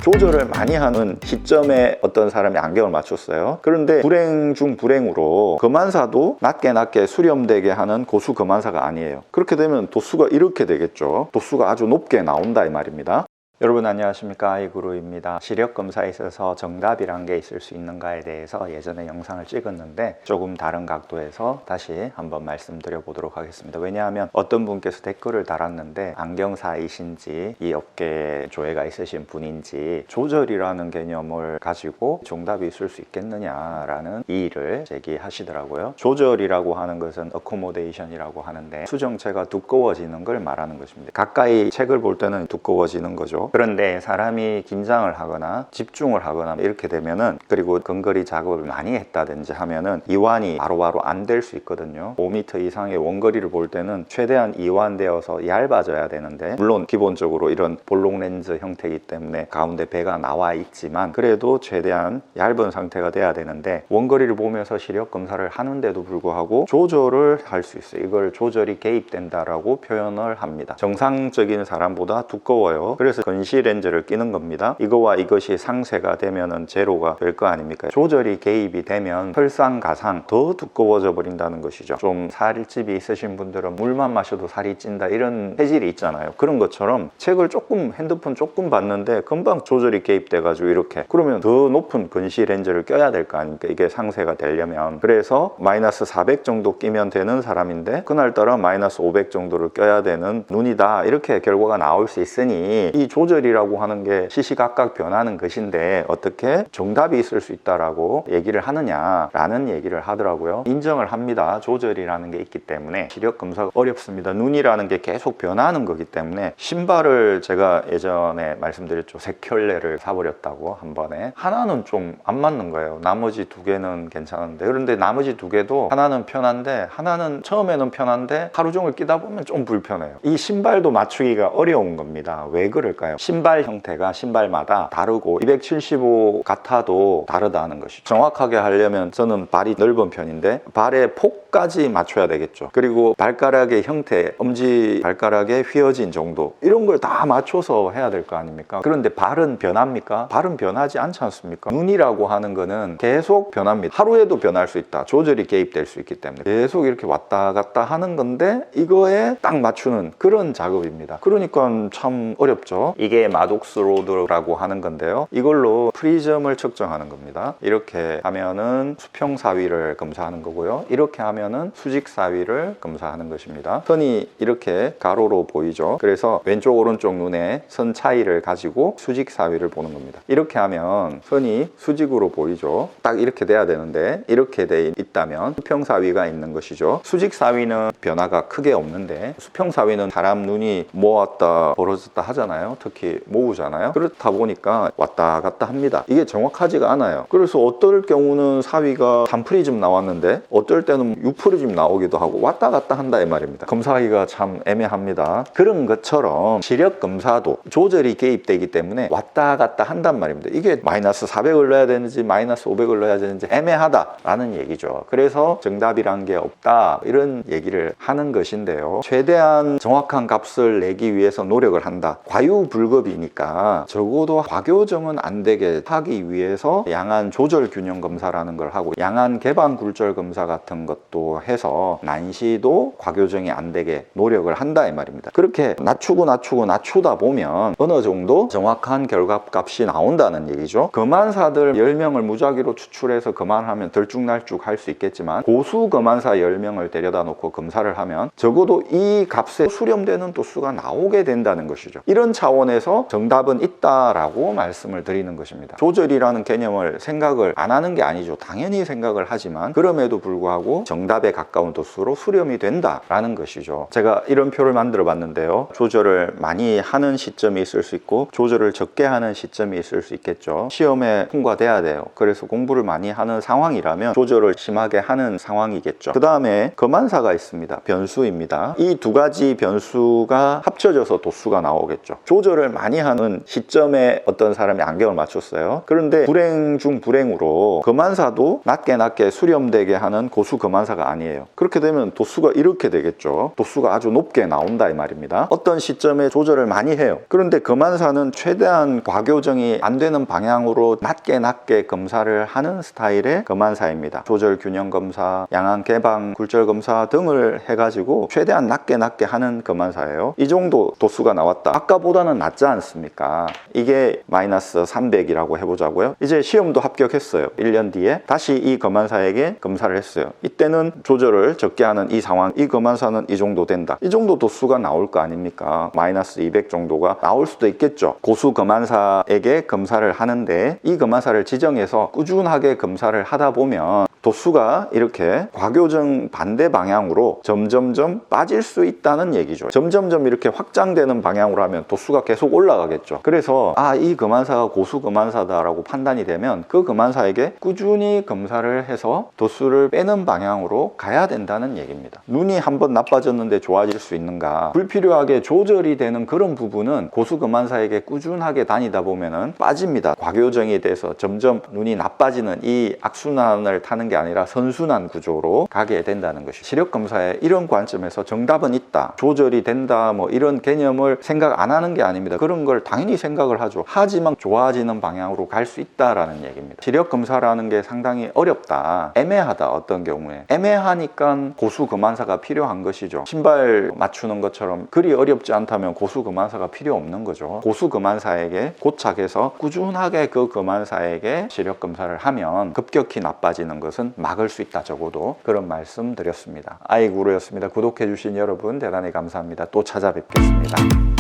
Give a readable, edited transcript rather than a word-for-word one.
조절을 많이 하는 시점에 어떤 사람이 안경을 맞췄어요. 그런데 불행 중 불행으로 거만사도 낮게 수렴되게 하는 고수 거만사가 아니에요. 그렇게 되면 도수가 이렇게 되겠죠. 도수가 아주 높게 나온다 이 말입니다. 여러분 안녕하십니까, 아이구루입니다. 시력 검사에 있어서 정답이란 게 있을 수 있는가에 대해서 예전에 영상을 찍었는데 조금 다른 각도에서 다시 한번 말씀드려 보도록 하겠습니다. 왜냐하면 어떤 분께서 댓글을 달았는데 안경사이신지 이 업계에 조예가 있으신 분인지 조절이라는 개념을 가지고 정답이 있을 수 있겠느냐라는 이의를 제기하시더라고요. 조절이라고 하는 것은 어코모데이션이라고 하는데 수정체가 두꺼워지는 걸 말하는 것입니다. 가까이 책을 볼 때는 두꺼워지는 거죠. 그런데 사람이 긴장을 하거나 집중을 하거나 이렇게 되면은, 그리고 근거리 작업을 많이 했다든지 하면은 이완이 바로바로 안 될 수 있거든요. 5m 이상의 원거리를 볼 때는 최대한 이완되어서 얇아져야 되는데, 물론 기본적으로 이런 볼록 렌즈 형태이기 때문에 가운데 배가 나와 있지만 그래도 최대한 얇은 상태가 돼야 되는데, 원거리를 보면서 시력 검사를 하는데도 불구하고 조절을 할 수 있어요. 이걸 조절이 개입된다라고 표현을 합니다. 정상적인 사람보다 두꺼워요. 그래서 건시 렌즈를 끼는 겁니다. 이거와 이것이 상쇄가 되면은 제로가 될 거 아닙니까? 조절이 개입이 되면 설상가상 더 두꺼워져 버린다는 것이죠. 좀 살집이 있으신 분들은 물만 마셔도 살이 찐다 이런 체질이 있잖아요. 그런 것처럼 책을 조금, 핸드폰 조금 봤는데 금방 조절이 개입돼 가지고 이렇게, 그러면 더 높은 건시 렌즈를 껴야 될 거 아닙니까? 이게 상쇄가 되려면. 그래서 마이너스 400 정도 끼면 되는 사람인데 그날따라 마이너스 500 정도를 껴야 되는 눈이다, 이렇게 결과가 나올 수 있으니 이 조절이라고 하는 게 시시각각 변하는 것인데 어떻게 정답이 있을 수 있다라고 얘기를 하느냐라는 얘기를 하더라고요. 인정을 합니다. 조절이라는 게 있기 때문에 시력 검사가 어렵습니다. 눈이라는 게 계속 변하는 거기 때문에. 신발을 제가 예전에 말씀드렸죠. 3켤레를 사버렸다고 한 번에. 하나는 좀 안 맞는 거예요. 나머지 2개는 괜찮은데. 그런데 나머지 2개도 하나는 편한데 하나는 처음에는 편한데 하루 종일 끼다 보면 좀 불편해요. 이 신발도 맞추기가 어려운 겁니다. 왜 그럴까요? 신발 형태가 신발마다 다르고 275 같아도 다르다는 것이죠. 정확하게 하려면 저는 발이 넓은 편인데 발의 폭까지 맞춰야 되겠죠. 그리고 발가락의 형태, 엄지 발가락의 휘어진 정도, 이런 걸 다 맞춰서 해야 될 거 아닙니까? 그런데 발은 변합니까? 발은 변하지 않지 않습니까? 눈이라고 하는 거는 계속 변합니다. 하루에도 변할 수 있다. 조절이 개입될 수 있기 때문에 계속 이렇게 왔다 갔다 하는 건데 이거에 딱 맞추는 그런 작업입니다. 그러니까 참 어렵죠. 이게 마독스 로드라고 하는 건데요. 이걸로 프리즘을 측정하는 겁니다. 이렇게 하면은 수평 사위를 검사하는 거고요. 이렇게 하면은 수직 사위를 검사하는 것입니다. 선이 이렇게 가로로 보이죠. 그래서 왼쪽 오른쪽 눈에 선 차이를 가지고 수직 사위를 보는 겁니다. 이렇게 하면 선이 수직으로 보이죠. 딱 이렇게 돼야 되는데 이렇게 돼 있다면 수평 사위가 있는 것이죠. 수직 사위는 변화가 크게 없는데 수평 사위는 사람 눈이 모았다 벌어졌다 하잖아요. 특히 모으잖아요. 그렇다 보니까 왔다 갔다 합니다. 이게 정확하지가 않아요. 그래서 어떨 경우는 사위가 3프리즘 나왔는데 어떨 때는 6프리즘 나오기도 하고 왔다 갔다 한다 이 말입니다. 검사하기가 참 애매합니다. 그런 것처럼 시력 검사도 조절이 개입되기 때문에 왔다 갔다 한단 말입니다. 이게 마이너스 400을 넣어야 되는지 마이너스 500을 넣어야 되는지 애매하다라는 얘기죠. 그래서 정답이란 게 없다, 이런 얘기를 하는 것인데요. 최대한 정확한 값을 내기 위해서 노력을 한다. 과유불급이니까 적어도 과교정은 안 되게 하기 위해서 양안 조절 균형 검사라는 걸 하고 양안 개방 굴절 검사 같은 것도 해서 난시도 과교정이 안 되게 노력을 한다 이 말입니다. 그렇게 낮추다 보면 어느 정도 정확한 결과값이 나온다는 얘기죠. 거만사들 10명을 무작위로 추출해서 거만하면 들쭉날쭉 할 수 있겠지만 고수 거만사 10명을 데려다 놓고 검사를 하면 적어도 이 값에 수렴되는 도수가 나오게 된다는 것이죠. 이런 차원에서 정답은 있다라고 말씀을 드리는 것입니다. 조절이라는 개념을 생각을 안 하는 게 아니죠. 당연히 생각을 하지만 그럼에도 불구하고 정답에 가까운 도수로 수렴이 된다라는 것이죠. 제가 이런 표를 만들어 봤는데요. 조절을 많이 하는 시점이 있을 수 있고 조절을 적게 하는 시점이 있을 수 있겠죠. 시험에 통과돼야 돼요. 그래서 공부를 많이 하는 상황이라면 조절을 심하게 하는 상황이겠죠. 그 다음에 거만사가 있습니다. 변수입니다. 이 두 가지 변수가 합쳐져서 도수가 나오겠죠. 조절을 조절을 많이 하는 시점에 어떤 사람이 안경을 맞췄어요. 그런데 불행 중 불행으로 검안사도 낮게 수렴되게 하는 고수 검안사가 아니에요. 그렇게 되면 도수가 이렇게 되겠죠. 도수가 아주 높게 나온다 이 말입니다. 어떤 시점에 조절을 많이 해요. 그런데 검안사는 최대한 과교정이 안 되는 방향으로 낮게 검사를 하는 스타일의 검안사입니다. 조절 균형 검사, 양안 개방 굴절 검사 등을 해가지고 최대한 낮게 하는 검안사예요. 이 정도 도수가 나왔다. 아까보다는 낫지 않습니까? 이게 마이너스 300이라고 해보자고요. 이제 시험도 합격했어요. 1년 뒤에 다시 이 검안사에게 검사를 했어요. 이때는 조절을 적게 하는 이 상황, 이 검안사는 이 정도 된다. 이 정도 도수가 나올 거 아닙니까? 마이너스 200 정도가 나올 수도 있겠죠. 고수 검안사에게 검사를 하는데 이 검안사를 지정해서 꾸준하게 검사를 하다 보면 도수가 이렇게 과교정 반대 방향으로 점점점 빠질 수 있다는 얘기죠. 점점점 이렇게 확장되는 방향으로 하면 도수가 계속 올라가겠죠. 그래서 이 검안사가 고수 검안사다라고 판단이 되면 그 검안사에게 꾸준히 검사를 해서 도수를 빼는 방향으로 가야 된다는 얘기입니다. 눈이 한번 나빠졌는데 좋아질 수 있는가? 불필요하게 조절이 되는 그런 부분은 고수 검안사에게 꾸준하게 다니다 보면은 빠집니다. 과교정이 돼서 점점 눈이 나빠지는 이 악순환을 타는 게 아니라 선순환 구조로 가게 된다는 것이 시력 검사에 이런 관점에서 정답은 있다, 조절이 된다, 뭐 이런 개념을 생각 안 하는 게 아닙니다. 그런 걸 당연히 생각을 하죠. 하지만 좋아지는 방향으로 갈 수 있다라는 얘기입니다. 시력 검사라는 게 상당히 어렵다, 애매하다. 어떤 경우에 애매하니까 고수 검안사가 필요한 것이죠. 신발 맞추는 것처럼 그리 어렵지 않다면 고수 검안사가 필요 없는 거죠. 고수 검안사에게 고착해서 꾸준하게 그 검안사에게 시력 검사를 하면 급격히 나빠지는 것은 막을 수 있다. 적어도 그런 말씀 드렸습니다. 아이구루였습니다. 구독해 주신 여러분 대단히 감사합니다. 또 찾아뵙겠습니다.